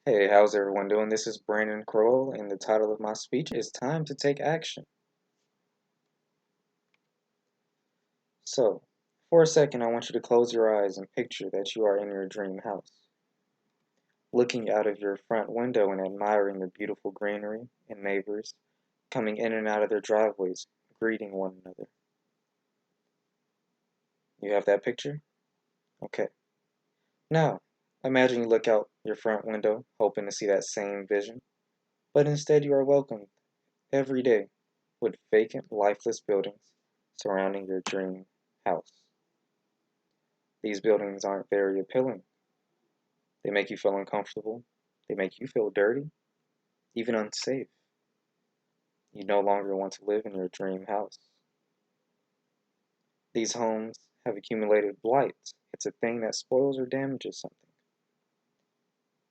Hey, how's everyone doing? This is Brandon Crowell, and the title of my speech is Time to Take Action. So, for a second, I want you to close your eyes and picture that you are in your dream house, looking out of your front window and admiring the beautiful greenery and neighbors coming in and out of their driveways, greeting one another. You have that picture? Okay. Now, imagine you look out your front window, hoping to see that same vision, but instead you are welcomed every day with vacant, lifeless buildings surrounding your dream house. These buildings aren't very appealing. They make you feel uncomfortable. They make you feel dirty, even unsafe. You no longer want to live in your dream house. These homes have accumulated blight. It's a thing that spoils or damages something.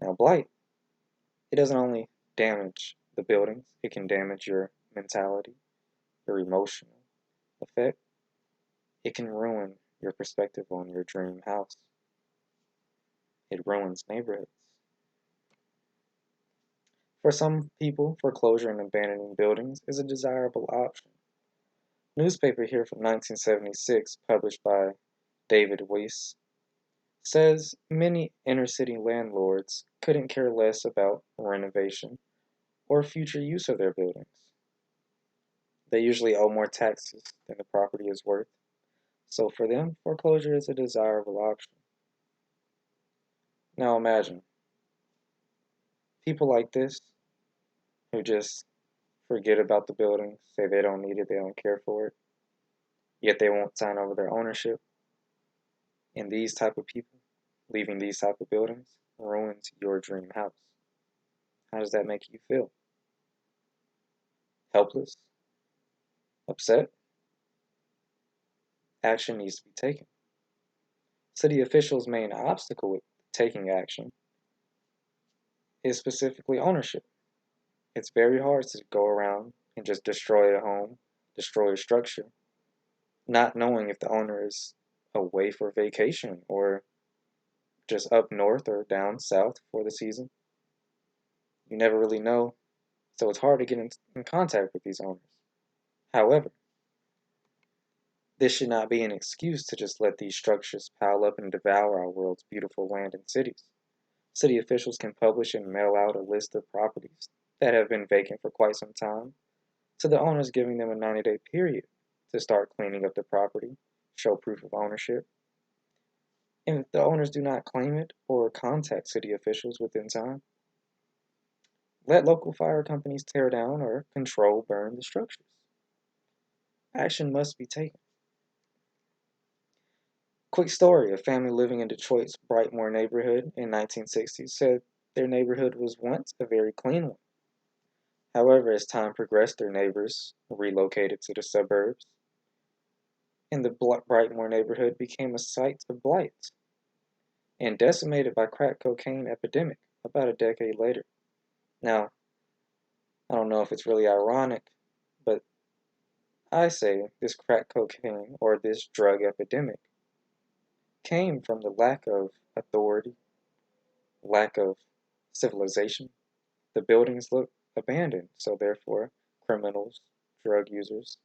Now, blight, it doesn't only damage the buildings, it can damage your mentality, your emotional effect. It can ruin your perspective on your dream house. It ruins neighborhoods. For some people, foreclosure and abandoning buildings is a desirable option. Newspaper here from 1976, published by David Weiss, says many inner-city landlords couldn't care less about renovation or future use of their buildings. They usually owe more taxes than the property is worth, so for them, foreclosure is a desirable option. Now imagine people like this who just forget about the building, say they don't need it, they don't care for it, yet they won't sign over their ownership. And these type of people, leaving these type of buildings, ruins your dream house. How does that make you feel? Helpless? Upset? Action needs to be taken. City officials' main obstacle with taking action is specifically ownership. It's very hard to go around and just destroy a home, destroy a structure, not knowing if the owner is away for vacation or just up north or down south for the season. You never really know, so it's hard to get in contact with these owners. However, this should not be an excuse to just let these structures pile up and devour our world's beautiful land and cities. City officials can publish and mail out a list of properties that have been vacant for quite some time to the owners, giving them a 90-day period to start cleaning up the property, show proof of ownership. And if the owners do not claim it or contact city officials within time, let local fire companies tear down or control burn the structures. Action must be taken. Quick story: a family living in Detroit's Brightmoor neighborhood in 1960 said their neighborhood was once a very clean one. However, as time progressed, their neighbors relocated to the suburbs, and the Brightmoor neighborhood became a site of blight and decimated by crack cocaine epidemic about a decade later. Now, I don't know if it's really ironic, but I say this crack cocaine or this drug epidemic came from the lack of authority, lack of civilization. The buildings look abandoned, so therefore, criminals, drug users,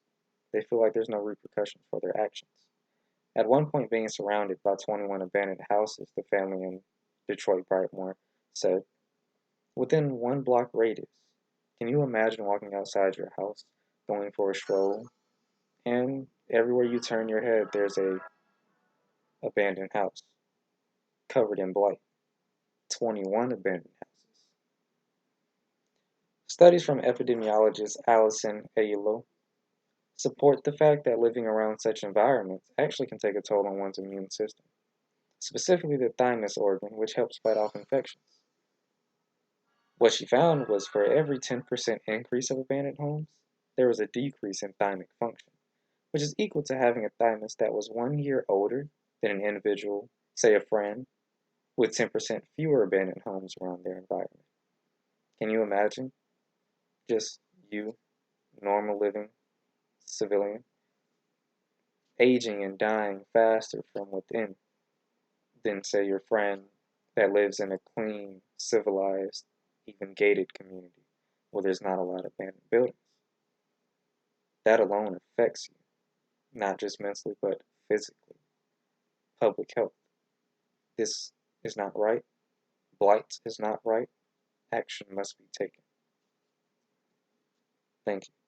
they feel like there's no repercussions for their actions. At one point, being surrounded by 21 abandoned houses, the family in Detroit Brightmoor said, within 1 block radius, can you imagine walking outside your house, going for a stroll, and everywhere you turn your head, there's a abandoned house covered in blight. 21 abandoned houses. Studies from epidemiologist Alison Aiello support the fact that living around such environments actually can take a toll on one's immune system, specifically the thymus organ, which helps fight off infections. What she found was for every 10% increase of abandoned homes, there was a decrease in thymic function, which is equal to having a thymus that was 1 year older than an individual, say a friend, with 10% fewer abandoned homes around their environment. Can you imagine? Just you, normal living civilian, aging and dying faster from within than, say, your friend that lives in a clean, civilized, even gated community where there's not a lot of abandoned buildings. That alone affects you, not just mentally, but physically. Public health. This is not right. Blight is not right. Action must be taken. Thank you.